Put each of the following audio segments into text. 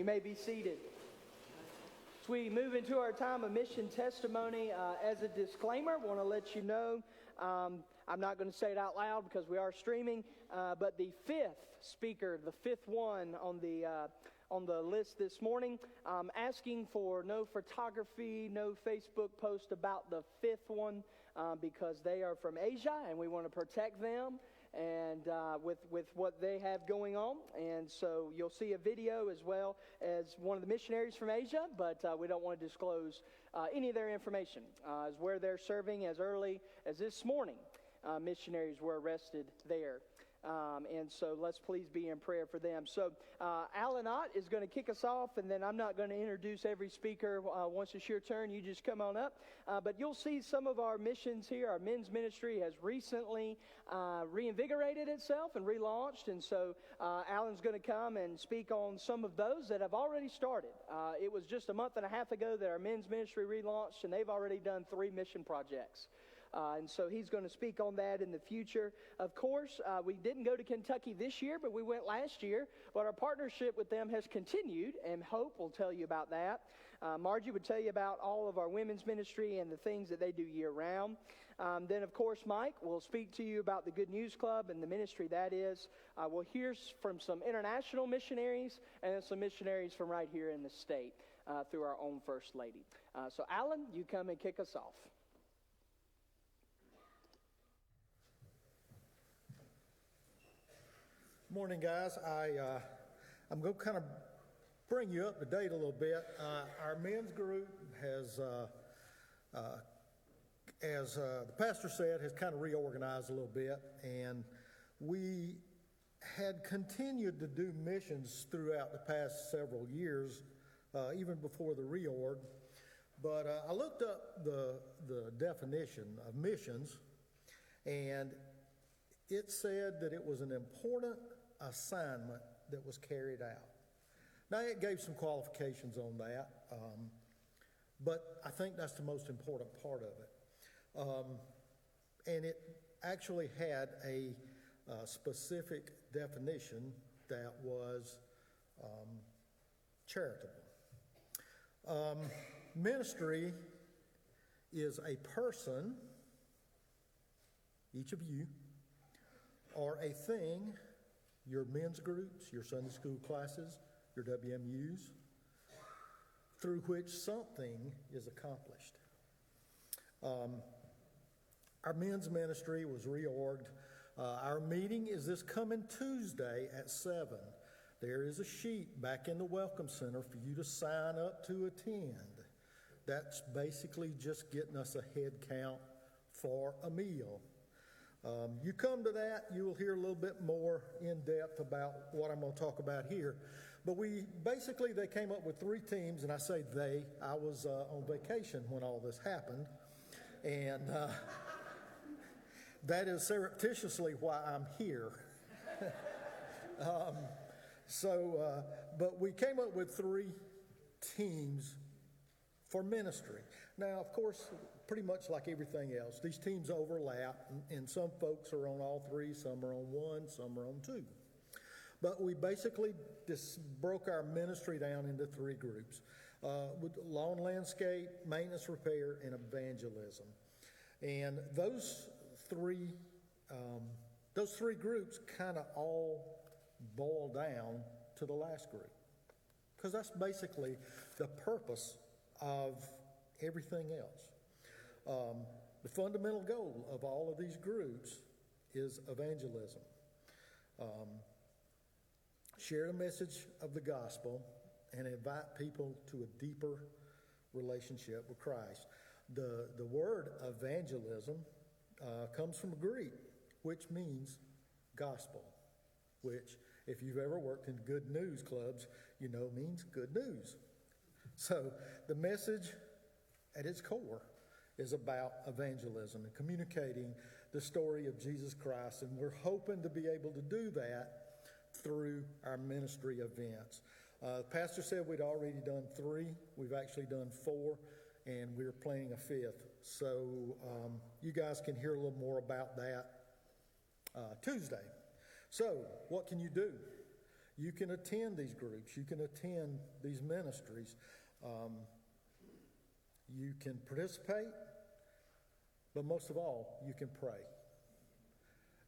You may be seated. As we move into our time of mission testimony, as a disclaimer, I want to let you know, I'm not going to say it out loud because we are streaming, but the fifth speaker, the fifth one on the list this morning, asking for no photography, no Facebook post about the fifth one, because they are from Asia and we want to protect them and with what they have going on. And so you'll see a video as well as one of the missionaries from Asia, but we don't want to disclose any of their information as where they're serving. As early as this morning, missionaries were arrested there. And so let's please be in prayer for them. So Alan Ott is going to kick us off, and then I'm not going to introduce every speaker. Once it's your turn, you just come on up. But you'll see some of our missions here. Our men's ministry has recently reinvigorated itself and relaunched. And so Alan's going to come and speak on some of those that have already started. It was just a month and a half ago that our men's ministry relaunched, and they've already done 3 mission projects. And so he's going to speak on that in the future. Of course, we didn't go to Kentucky this year, but we went last year. But our partnership with them has continued, and Hope will tell you about that. Margie would tell you about all of our women's ministry and the things that they do year-round. Then, of course, Mike will speak to you about the Good News Club and the ministry that is. We'll hear from some international missionaries and then some missionaries from right here in the state through our own First Lady. So, Alan, you come and kick us off. Morning, guys. I'm going to kind of bring you up to date a little bit. Our men's group has, as the pastor said, has kind of reorganized a little bit, and we had continued to do missions throughout the past several years, even before the reorg. But I looked up the definition of missions, and it said that it was an important assignment that was carried out. Now, it gave some qualifications on that, but I think that's the most important part of it. And it actually had a specific definition that was charitable. Ministry is a person, each of you, or a thing, your men's groups, your Sunday school classes, your WMUs, through which something is accomplished. Our men's ministry was reorged. Our meeting is this coming Tuesday at 7. There is a sheet back in the Welcome Center for you to sign up to attend. That's basically just getting us a head count for a meal. You come to that, you will hear a little bit more in depth about what I'm going to talk about here. But they came up with 3 teams, and I say they. I was on vacation when all this happened, and that is surreptitiously why I'm here. But we came up with 3 teams for ministry. Now, of course, pretty much like everything else, these teams overlap, and some folks are on all 3, some are on 1, some are on 2. But we basically broke our ministry down into 3 groups, with lawn landscape, maintenance repair, and evangelism. And those three groups kind of all boil down to the last group, because that's basically the purpose of everything else. The fundamental goal of all of these groups is evangelism. Share the message of the gospel and invite people to a deeper relationship with Christ. The word evangelism comes from Greek, which means gospel, which, if you've ever worked in good news clubs, you know means good news. So the message at its core is about evangelism and communicating the story of Jesus Christ, and we're hoping to be able to do that through our ministry events. The pastor said we'd already done 3. We've actually done 4, and we're planning a 5th. So you guys can hear a little more about that Tuesday. So what can you do? You can attend these groups. You can attend these ministries. You can participate, but most of all, you can pray.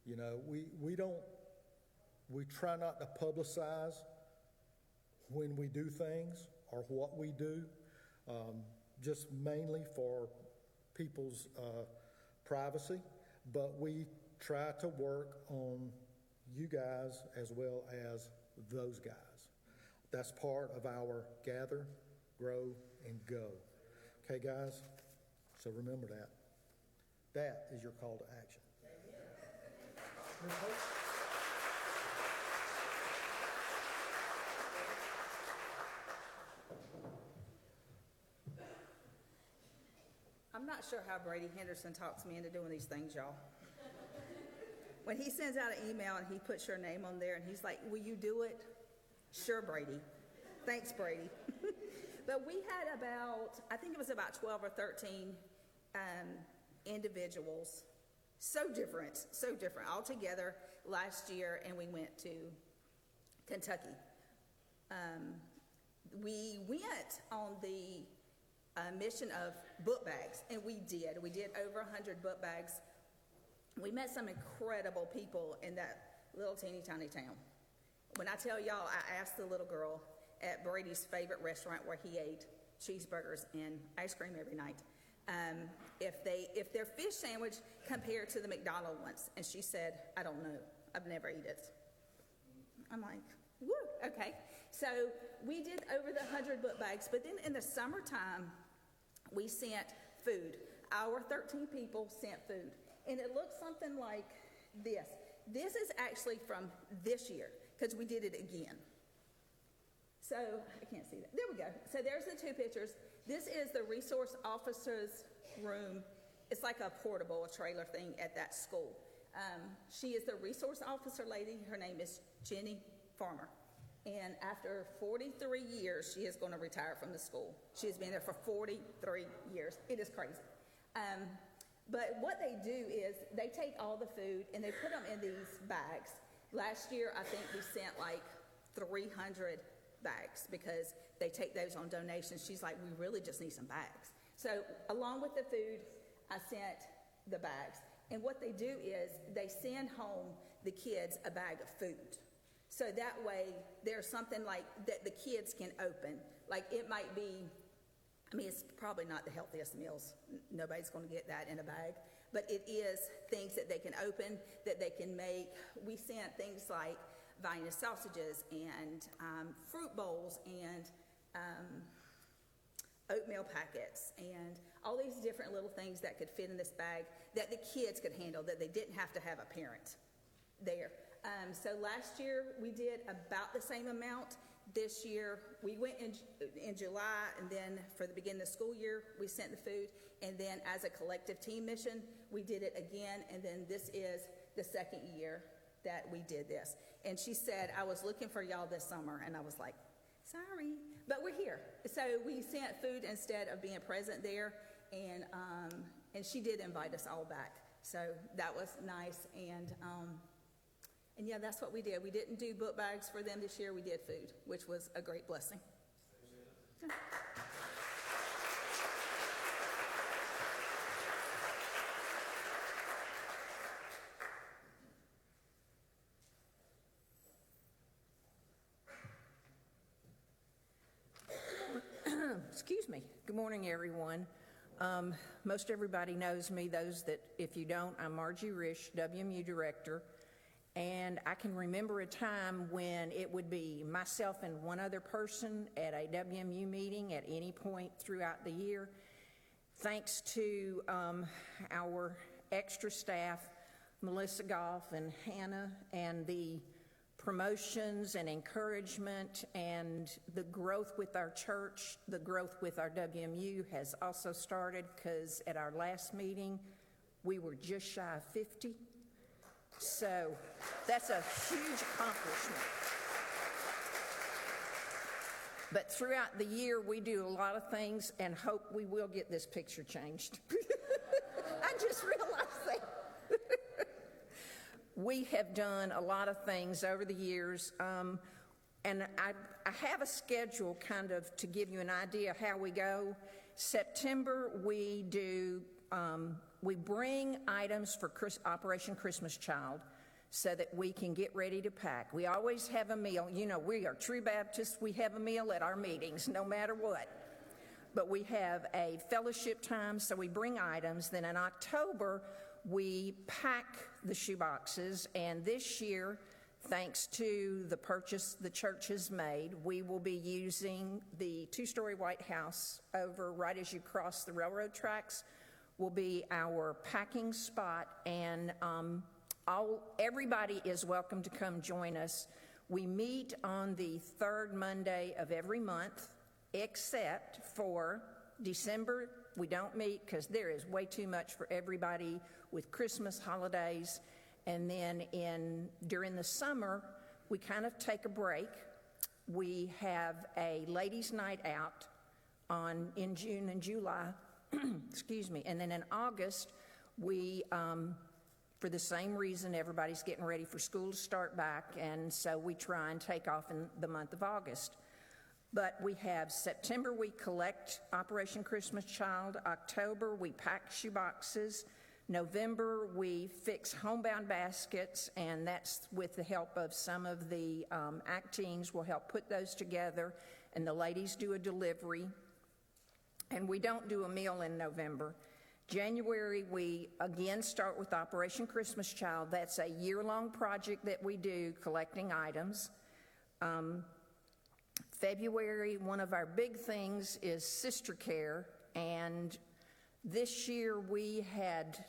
You know, we try not to publicize when we do things or what we do, just mainly for people's privacy, but we try to work on you guys as well as those guys. That's part of our gather, grow, and go. Okay, guys? So remember that. That is your call to action. I'm not sure how Brady Henderson talks me into doing these things, y'all. When he sends out an email and he puts your name on there and he's like, will you do it? Sure, Brady. Thanks, Brady. But we had I think it was about 12 or 13 individuals, so different, all together last year, and we went to Kentucky. We went on the mission of book bags, and we did over 100 book bags. We met some incredible people in that little teeny tiny town. When I tell y'all, I asked the little girl at Brady's favorite restaurant where he ate cheeseburgers and ice cream every night, if their fish sandwich compared to the McDonald's ones, and she said, I don't know, I've never eaten it. I'm like, woo, okay. So we did over the 100 book bags, but then in the summertime, we sent food. Our 13 people sent food, and it looked something like this. This is actually from this year, because we did it again. So, I can't see that. There we go. So there's the two pictures. This is the resource officer's room. It's like a portable, trailer thing at that school. She is the resource officer lady. Her name is Jenny Farmer. And after 43 years, she is going to retire from the school. She has been there for 43 years. It is crazy. But what they do is they take all the food and they put them in these bags. Last year, I think we sent like 300 bags because they take those on donations. She's like, we really just need some bags. So along with the food, I sent the bags. And what they do is they send home the kids a bag of food. So that way there's something like that the kids can open. Like it might be, I mean, it's probably not the healthiest meals. Nobody's going to get that in a bag. But it is things that they can open, that they can make. We sent things like Vienna sausages and fruit bowls and oatmeal packets and all these different little things that could fit in this bag that the kids could handle, that they didn't have to have a parent there. So last year we did about the same amount. This year we went in July, and then for the beginning of the school year we sent the food, and then as a collective team mission we did it again, and then this is the second year that we did this. And she said, I was looking for y'all this summer, and I was like, sorry, but we're here. So we sent food instead of being present there, and she did invite us all back. So that was nice, and yeah, that's what we did. We didn't do book bags for them this year. We did food, which was a great blessing. Excuse me. Good morning, everyone. Most everybody knows me. Those that, if you don't, I'm Margie Risch, WMU Director. And I can remember a time when it would be myself and one other person at a WMU meeting at any point throughout the year. Thanks to our extra staff, Melissa Goff and Hannah, and the promotions and encouragement and the growth with our church, the growth with our WMU has also started, because at our last meeting, we were just shy of 50. So that's a huge accomplishment. But throughout the year, we do a lot of things and hope we will get this picture changed. I just realized that. We have done a lot of things over the years. And I have a schedule kind of to give you an idea of how we go. September, we bring items for Operation Christmas Child so that we can get ready to pack. We always have a meal. You know, we are true Baptists. We have a meal at our meetings, no matter what. But we have a fellowship time, so we bring items. Then in October, we pack the shoe boxes. And this year, thanks to the purchase the church has made, we will be using the two-story White House over right as you cross the railroad tracks will be our packing spot, and everybody is welcome to come join us. We meet on the third Monday of every month, except for December. We don't meet because there is way too much for everybody with Christmas holidays. And then during the summer, we kind of take a break. We have a ladies' night out in June and July, excuse me. And then in August, we, for the same reason, everybody's getting ready for school to start back, and so we try and take off in the month of August. But we have September, we collect Operation Christmas Child. October, we pack shoe boxes. November, we fix homebound baskets, and that's with the help of some of the ACT teams. We'll help put those together, and the ladies do a delivery. And we don't do a meal in November. January, we again start with Operation Christmas Child. That's a year-long project that we do, collecting items. February, one of our big things is sister care, and this year we had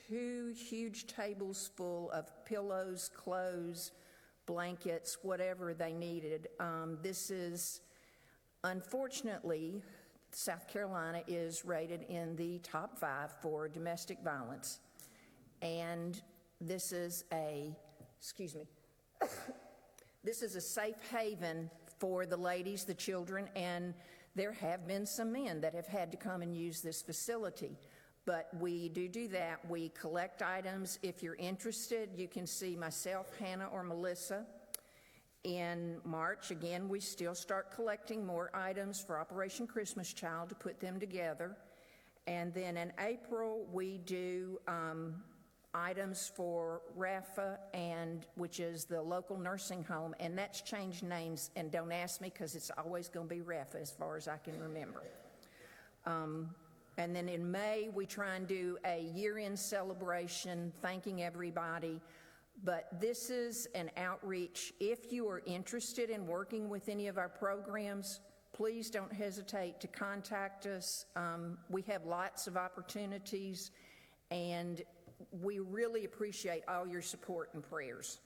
2 huge tables full of pillows, clothes, blankets, whatever they needed. This is, unfortunately, South Carolina is rated in the top 5 for domestic violence. And this is this is a safe haven for the ladies, the children, and there have been some men that have had to come and use this facility. But we do that. We collect items. If you're interested, you can see myself, Hannah, or Melissa. In March, again, we still start collecting more items for Operation Christmas Child to put them together. And then in April, we do items for RAFA, which is the local nursing home, and that's changed names, and don't ask me because it's always going to be RAFA as far as I can remember. And then in May, we try and do a year-end celebration, thanking everybody. But this is an outreach. If you are interested in working with any of our programs, please don't hesitate to contact us. We have lots of opportunities, and we really appreciate all your support and prayers.